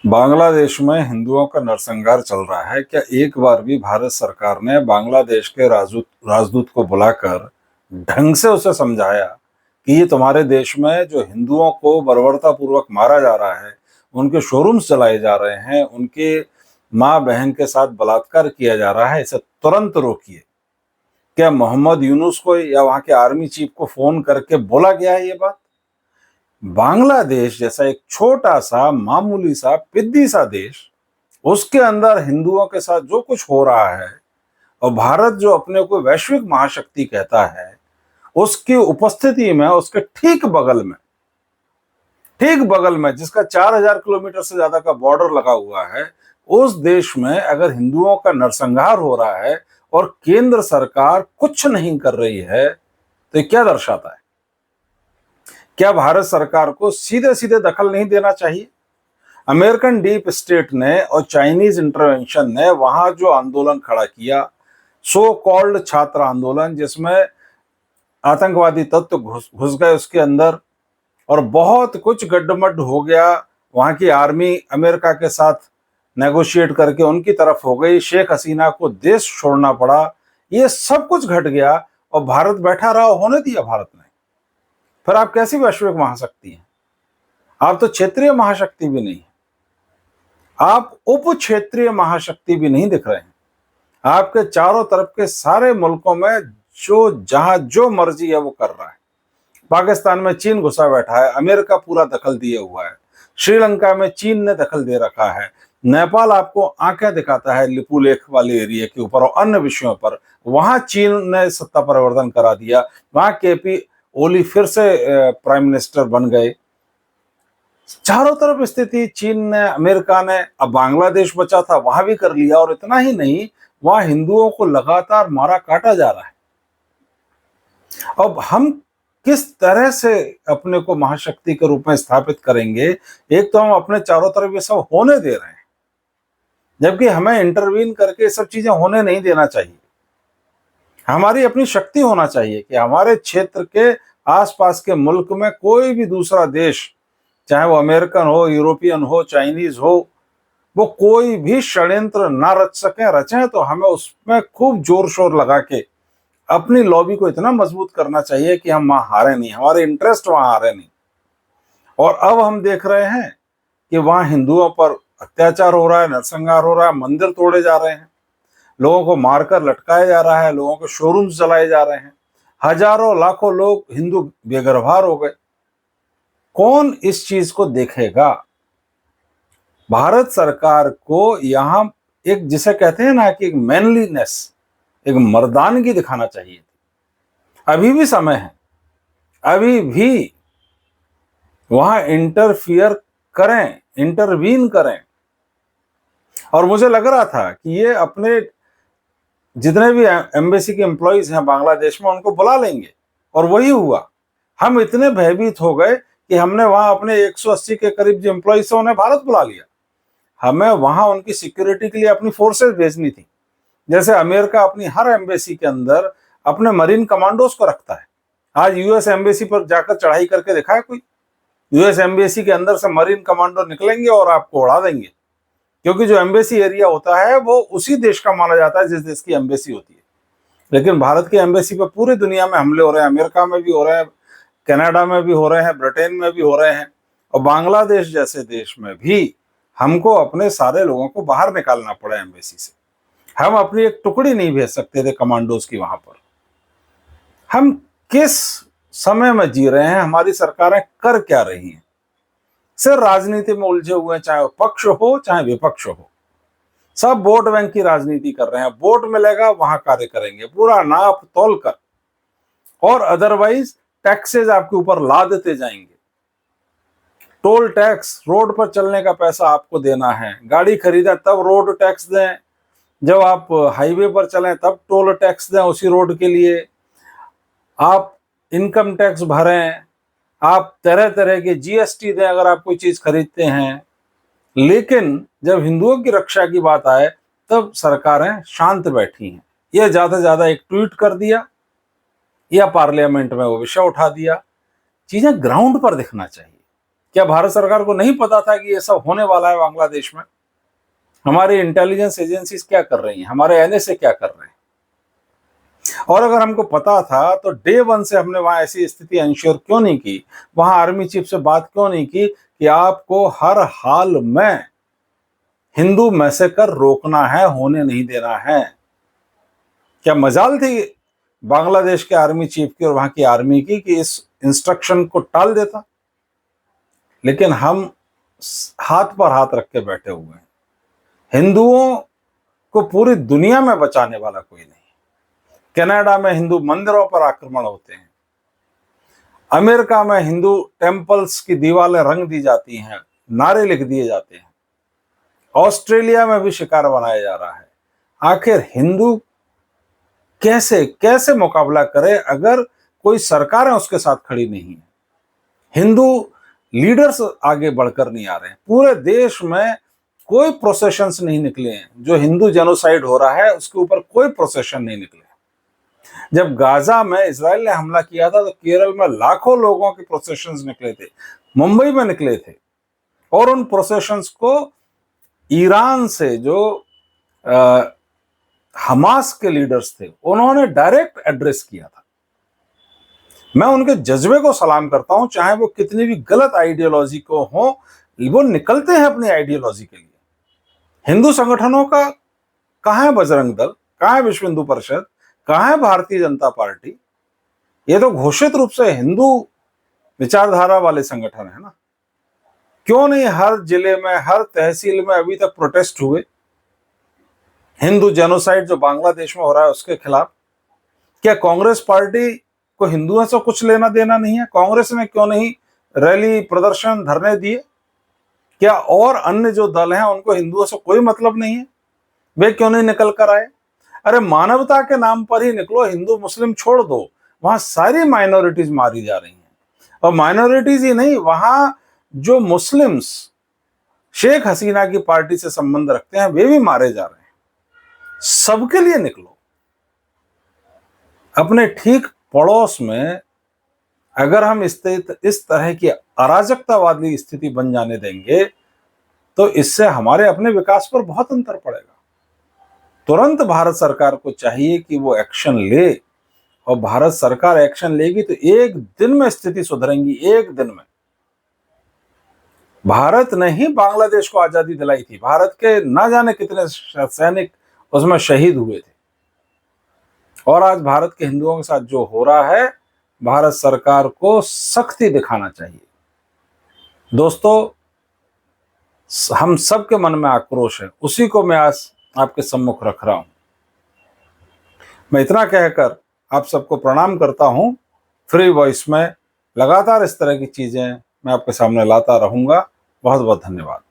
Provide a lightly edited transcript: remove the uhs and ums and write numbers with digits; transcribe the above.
बांग्लादेश में हिंदुओं का नरसंहार चल रहा है। क्या एक बार भी भारत सरकार ने बांग्लादेश के राजदूत को बुलाकर ढंग से उसे समझाया कि ये तुम्हारे देश में जो हिंदुओं को बर्बरतापूर्वक मारा जा रहा है, उनके शोरूम्स चलाए जा रहे हैं, उनके माँ बहन के साथ बलात्कार किया जा रहा है, इसे तुरंत रोकिए। क्या मोहम्मद यूनुस को या वहां के आर्मी चीफ को फोन करके बोला गया है ये बात? बांग्लादेश जैसा एक छोटा सा मामूली सा पिद्दी सा देश, उसके अंदर हिंदुओं के साथ जो कुछ हो रहा है, और भारत जो अपने को वैश्विक महाशक्ति कहता है, उसकी उपस्थिति में, उसके ठीक बगल में जिसका 4000 किलोमीटर से ज्यादा का बॉर्डर लगा हुआ है, उस देश में अगर हिंदुओं का नरसंहार हो रहा है और केंद्र सरकार कुछ नहीं कर रही है, तो ये क्या दर्शाता है? क्या भारत सरकार को सीधे सीधे दखल नहीं देना चाहिए? अमेरिकन डीप स्टेट ने और चाइनीज इंटरवेंशन ने वहां जो आंदोलन खड़ा किया, सो कॉल्ड छात्र आंदोलन, जिसमें आतंकवादी तत्व घुस गए उसके अंदर और बहुत कुछ गड्ढमड्ढ हो गया। वहां की आर्मी अमेरिका के साथ नेगोशिएट करके उनकी तरफ हो गई, शेख हसीना को देश छोड़ना पड़ा। ये सब कुछ घट गया और भारत बैठा रहा, होने दिया भारत ने। फिर आप कैसी वैश्विक महाशक्ति हैं? आप तो क्षेत्रीय महाशक्ति भी नहीं है, आप उप क्षेत्रीय महाशक्ति भी नहीं दिख रहे हैं। आपके चारों तरफ के सारे मुल्कों में जो जहां जो मर्जी है वो कर रहा है। पाकिस्तान में चीन घुसा बैठा है, अमेरिका पूरा दखल दिए हुआ है। श्रीलंका में चीन ने दखल दे रखा है। नेपाल आपको आंखें दिखाता है लिपुलेख वाले एरिया के ऊपर और अन्य विषयों पर, वहां चीन ने सत्ता परिवर्तन करा दिया। वहां केपी ओली फिर से प्राइम मिनिस्टर बन गए। चारों तरफ स्थिति चीन ने, अमेरिका ने, अब बांग्लादेश बचा था वहां भी कर लिया। और इतना ही नहीं, वहां हिंदुओं को लगातार मारा काटा जा रहा है। अब हम किस तरह से अपने को महाशक्ति के रूप में स्थापित करेंगे? एक तो हम अपने चारों तरफ ये सब होने दे रहे हैं, जबकि हमें इंटरवीन करके सब चीजें होने नहीं देना चाहिए। हमारी अपनी शक्ति होना चाहिए कि हमारे क्षेत्र के आसपास के मुल्क में कोई भी दूसरा देश, चाहे वो अमेरिकन हो, यूरोपियन हो, चाइनीज हो, वो कोई भी षड्यंत्र ना रच सके। रचें तो हमें उसमें खूब जोर शोर लगा के अपनी लॉबी को इतना मजबूत करना चाहिए कि हम वहां हारे नहीं, हमारे इंटरेस्ट वहां हारे नहीं। और अब हम देख रहे हैं कि वहां हिंदुओं पर अत्याचार हो रहा है, नरसंहार हो रहा है, मंदिर तोड़े जा रहे हैं, लोगों को मारकर लटकाया जा रहा है, लोगों के शोरूम्स जलाए जा रहे हैं, हजारों लाखों लोग हिंदू बेघरबार हो गए। कौन इस चीज को देखेगा? भारत सरकार को यहां एक, जिसे कहते हैं ना कि एक मैनलीनेस, एक मर्दानगी दिखाना चाहिए। अभी भी समय है, अभी भी वहां इंटरफियर करें, इंटरवीन करें। और मुझे लग रहा था कि ये अपने जितने भी एम्बेसी के एम्प्लॉइज हैं बांग्लादेश में, उनको बुला लेंगे, और वही हुआ। हम इतने भयभीत हो गए कि हमने वहां अपने 180 के करीब जो एम्प्लॉइज थे उन्हें भारत बुला लिया। हमें वहां उनकी सिक्योरिटी के लिए अपनी फोर्सेस भेजनी थी, जैसे अमेरिका अपनी हर एम्बेसी के अंदर अपने मरीन कमांडोज को रखता है। आज यूएस एम्बेसी पर जाकर चढ़ाई करके दिखाए कोई? यूएस एम्बेसी के अंदर से मरीन कमांडो निकलेंगे और आपको उड़ा देंगे, क्योंकि जो एम्बेसी एरिया होता है वो उसी देश का माना जाता है जिस देश की एम्बेसी होती है। लेकिन भारत की एम्बेसी पर पूरी दुनिया में हमले हो रहे हैं, अमेरिका में भी हो रहे हैं, कनाडा में भी हो रहे हैं, ब्रिटेन में भी हो रहे हैं, और बांग्लादेश जैसे देश में भी हमको अपने सारे लोगों को बाहर निकालना पड़ा एम्बेसी से। हम अपनी एक टुकड़ी नहीं भेज सकते थे कमांडोज की वहां पर। हम किस समय में जी रहे हैं? हमारी सरकारें कर क्या रही हैं? सिर्फ राजनीति में उलझे हुए हैं, चाहे पक्ष हो चाहे विपक्ष हो। सब वोट बैंक की राजनीति कर रहे हैं। वोट मिलेगा वहां कार्य करेंगे, पूरा नाप तोल कर, और अदरवाइज टैक्सेस आपके ऊपर ला देते जाएंगे। टोल टैक्स, रोड पर चलने का पैसा आपको देना है। गाड़ी खरीदें तब रोड टैक्स दें, जब आप हाईवे पर चलें तब टोल टैक्स दें उसी रोड के लिए। आप इनकम टैक्स भरें, आप तरह तरह के जीएसटी दें अगर आप कोई चीज खरीदते हैं। लेकिन जब हिंदुओं की रक्षा की बात आए तब सरकारें शांत बैठी हैं। यह ज्यादा से ज्यादा एक ट्वीट कर दिया या पार्लियामेंट में वो विषय उठा दिया। चीजें ग्राउंड पर दिखना चाहिए। क्या भारत सरकार को नहीं पता था कि ये सब होने वाला है बांग्लादेश में? हमारी इंटेलिजेंस एजेंसीज क्या कर रही हैं, हमारे एनएसए क्या कर रहे हैं? और अगर हमको पता था तो डे वन से हमने वहां ऐसी स्थिति इंश्योर क्यों नहीं की, वहां आर्मी चीफ से बात क्यों नहीं की कि आपको हर हाल में हिंदू मैसेकर रोकना है, होने नहीं देना है? क्या मजाल थी बांग्लादेश के आर्मी चीफ की और वहां की आर्मी की कि इस इंस्ट्रक्शन को टाल देता? लेकिन हम हाथ पर हाथ रख के बैठे हुए हैं। हिंदुओं को पूरी दुनिया में बचाने वाला कोई नहीं। कनाडा में हिंदू मंदिरों पर आक्रमण होते हैं, अमेरिका में हिंदू टेम्पल्स की दीवारें रंग दी जाती हैं, नारे लिख दिए जाते हैं, ऑस्ट्रेलिया में भी शिकार बनाया जा रहा है। आखिर हिंदू कैसे कैसे मुकाबला करे अगर कोई सरकारें उसके साथ खड़ी नहीं है? हिंदू लीडर्स आगे बढ़कर नहीं आ रहे हैं। पूरे देश में कोई प्रोसेशंस नहीं निकले हैं। जो हिंदू जेनोसाइड हो रहा है उसके ऊपर कोई प्रोसेशन नहीं निकले। जब गाजा में इजराइल ने हमला किया था तो केरल में लाखों लोगों के प्रोसेशंस निकले थे, मुंबई में निकले थे, और उन प्रोसेशंस को ईरान से जो हमास के लीडर्स थे उन्होंने डायरेक्ट एड्रेस किया था। मैं उनके जज्बे को सलाम करता हूं, चाहे वो कितनी भी गलत आइडियोलॉजी को हो, वो निकलते हैं अपनी आइडियोलॉजी के लिए। हिंदू संगठनों का कहां है बजरंग दल, कहां है विश्व हिंदू परिषद, कहां है भारतीय जनता पार्टी? ये तो घोषित रूप से हिंदू विचारधारा वाले संगठन है ना। क्यों नहीं हर जिले में, हर तहसील में अभी तक प्रोटेस्ट हुए हिंदू जेनोसाइड जो बांग्लादेश में हो रहा है उसके खिलाफ? क्या कांग्रेस पार्टी को हिंदुओं से कुछ लेना देना नहीं है? कांग्रेस ने क्यों नहीं रैली, प्रदर्शन, धरने दिए? क्या और अन्य जो दल हैं उनको हिंदुओं से कोई मतलब नहीं है? वे क्यों नहीं निकल कर आए? अरे मानवता के नाम पर ही निकलो, हिंदू मुस्लिम छोड़ दो। वहां सारी माइनॉरिटीज मारी जा रही हैं, और माइनॉरिटीज ही नहीं, वहां जो मुस्लिम्स शेख हसीना की पार्टी से संबंध रखते हैं वे भी मारे जा रहे हैं। सबके लिए निकलो। अपने ठीक पड़ोस में अगर हम इस तरह की अराजकतावादी स्थिति बन जाने देंगे तो इससे हमारे अपने विकास पर बहुत अंतर पड़ेगा। तुरंत भारत सरकार को चाहिए कि वो एक्शन ले, और भारत सरकार एक्शन लेगी तो एक दिन में स्थिति सुधरेगी। एक दिन में। भारत ने ही बांग्लादेश को आजादी दिलाई थी। भारत के ना जाने कितने सैनिक उसमें शहीद हुए थे। और आज भारत के हिंदुओं के साथ जो हो रहा है, भारत सरकार को सख्ती दिखाना चाहिए। दोस्तों, हम सबके मन में आक्रोश है, उसी को मैं आज आपके सम्मुख रख रहा हूं। मैं इतना कहकर आप सबको प्रणाम करता हूं। फ्री वॉइस में लगातार इस तरह की चीजें मैं आपके सामने लाता रहूंगा। बहुत बहुत धन्यवाद।